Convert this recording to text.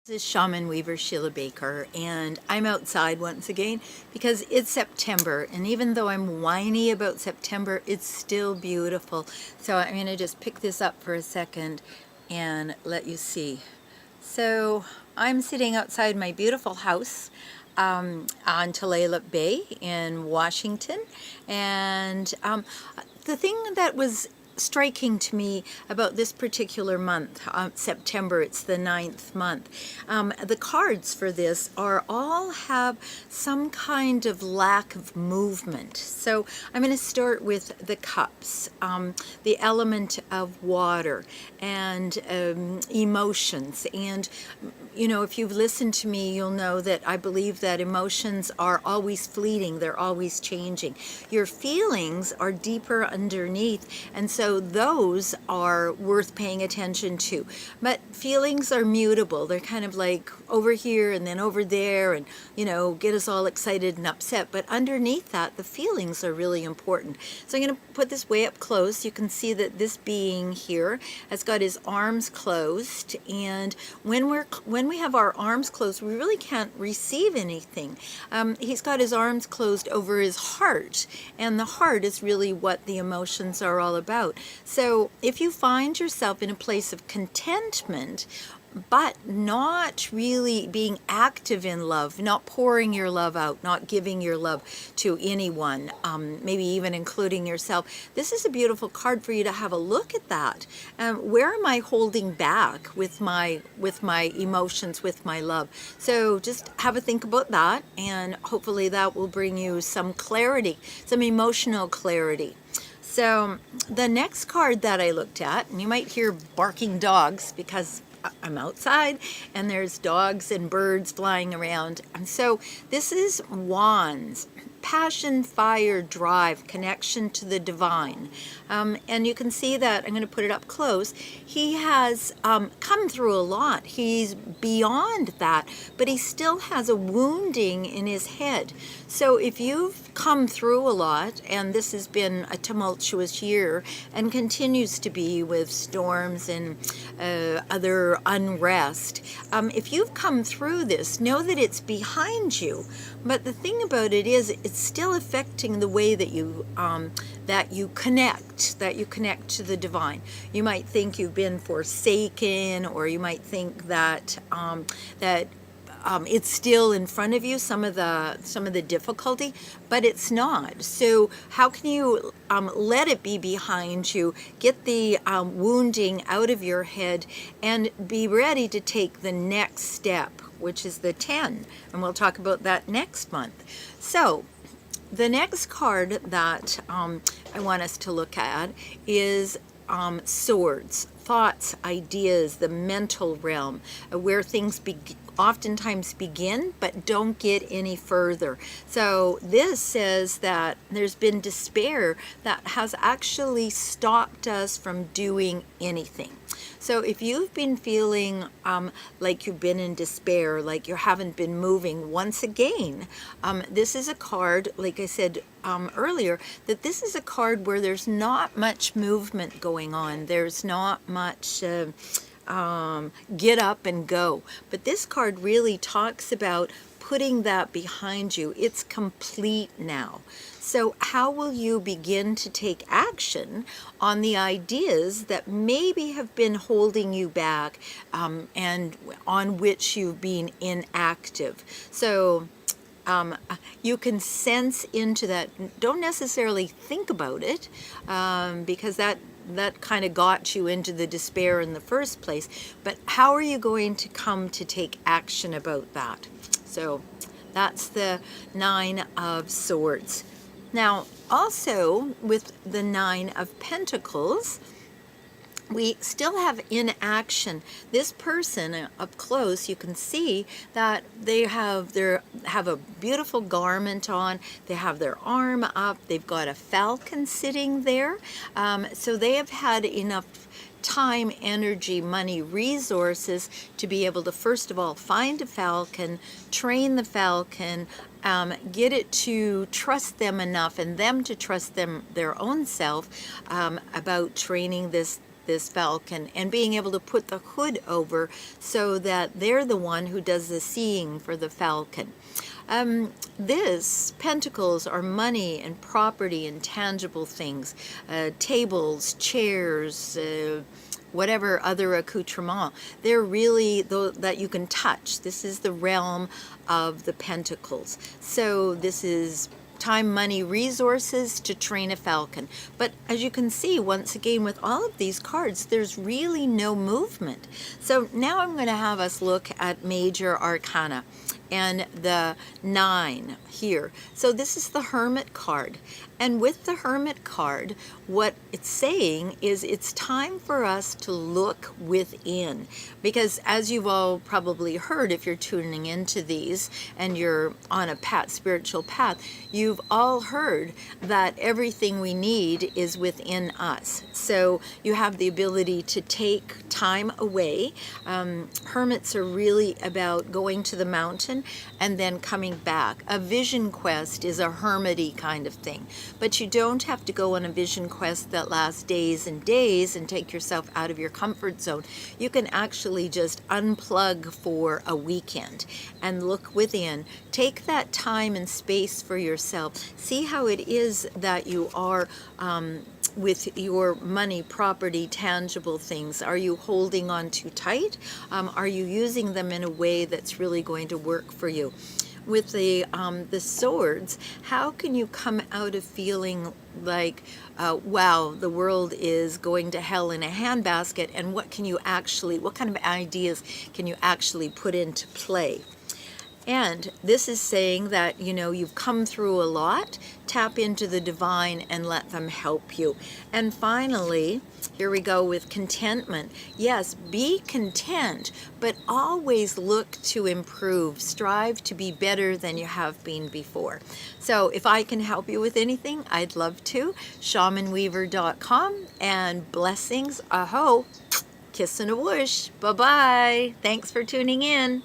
This is Shaman Weaver Sheila Baker, and I'm outside once again because it's September, and even though I'm whiny about September, it's still beautiful. So I'm going to just pick this up for a second and let you see. So I'm sitting outside my beautiful house on Tulalip Bay in Washington, and the thing that was striking to me about this particular month, September, it's the 9th month. The cards for this are all have some kind of lack of movement. So I'm going to start with the cups, the element of water, and emotions. And you know, if you've listened to me, you'll know that I believe that emotions are always fleeting. They're always changing. Your feelings are deeper underneath, and so those are worth paying attention to. But feelings are mutable. They're kind of like over here and then over there, and, you know, get us all excited and upset. But underneath that, the feelings are really important. So I'm going to put this way up close. You can see that this being here has got his arms closed, and when we have our arms closed, we really can't receive anything. He's got his arms closed over his heart, and the heart is really what the emotions are all about. So if you find yourself in a place of contentment, but not really being active in love, not pouring your love out, not giving your love to anyone, maybe even including yourself, this is a beautiful card for you to have a look at that. Where am I holding back with my emotions, with my love? So just have a think about that, and hopefully that will bring you some clarity, some emotional clarity. So the next card that I looked at, and you might hear barking dogs because I'm outside and there's dogs and birds flying around. And so this is Wands, passion, fire, drive, connection to the divine. And you can see that, I'm going to put it up close, he has come through a lot. He's beyond that, but he still has a wounding in his head. So if you've come through a lot, and this has been a tumultuous year and continues to be with storms and other unrest, if you've come through this, know that it's behind you. But the thing about it is, it's still affecting the way that you connect to the divine. You might think you've been forsaken, or you might think that it's still in front of you, some of the difficulty, but it's not. So how can you let it be behind you, get the wounding out of your head, and be ready to take the next step, which is the 10, and we'll talk about that next month. So the next card that I want us to look at is swords, thoughts, ideas, the mental realm, where things oftentimes begin but don't get any further. So this says that there's been despair that has actually stopped us from doing anything. So if you've been feeling like you've been in despair, like you haven't been moving, once again, this is a card, like I said earlier, that this is a card where there's not much movement going on. There's not much get up and go. But this card really talks about putting that behind you. It's complete now. So how will you begin to take action on the ideas that maybe have been holding you back, and on which you've been inactive? So you can sense into that. Don't necessarily think about it, because that kind of got you into the despair in the first place. But how are you going to come to take action about that? So that's the 9 of Swords. Now, also with the 9 of Pentacles, we still have inaction. This person up close, you can see that they have a beautiful garment on. They have their arm up. They've got a falcon sitting there. So they have had enough time, energy, money, resources to be able to, first of all, find a falcon, train the falcon, get it to trust them enough, and them to trust their own self about training this this falcon and being able to put the hood over so that they're the one who does the seeing for the falcon. This pentacles are money and property and tangible things, tables, chairs, whatever other accoutrement. They're really that you can touch. This is the realm of the pentacles. So this is time, money, resources to train a falcon. But as you can see, once again, with all of these cards, there's really no movement. So now I'm going to have us look at major arcana and the 9 here. So this is the Hermit card. And with the Hermit card, what it's saying is it's time for us to look within. Because as you've all probably heard, if you're tuning into these and you're on a spiritual path, you've all heard that everything we need is within us. So you have the ability to take time away. Hermits are really about going to the mountain and then coming back. A vision quest is a hermity kind of thing. But you don't have to go on a vision quest that lasts days and days and take yourself out of your comfort zone. You can actually just unplug for a weekend and look within. Take that time and space for yourself. See how it is that you are with your money, property, tangible things. Are you holding on too tight? Are you using them in a way that's really going to work for you? With the swords, how can you come out of feeling like, wow, the world is going to hell in a handbasket, and what kind of ideas can you actually put into play? And this is saying that, you've come through a lot. Tap into the divine and let them help you. And finally, here we go with contentment. Yes, be content, but always look to improve. Strive to be better than you have been before. So if I can help you with anything, I'd love to. shamanweaver.com, and blessings. Aho. Kiss and a whoosh. Bye-bye. Thanks for tuning in.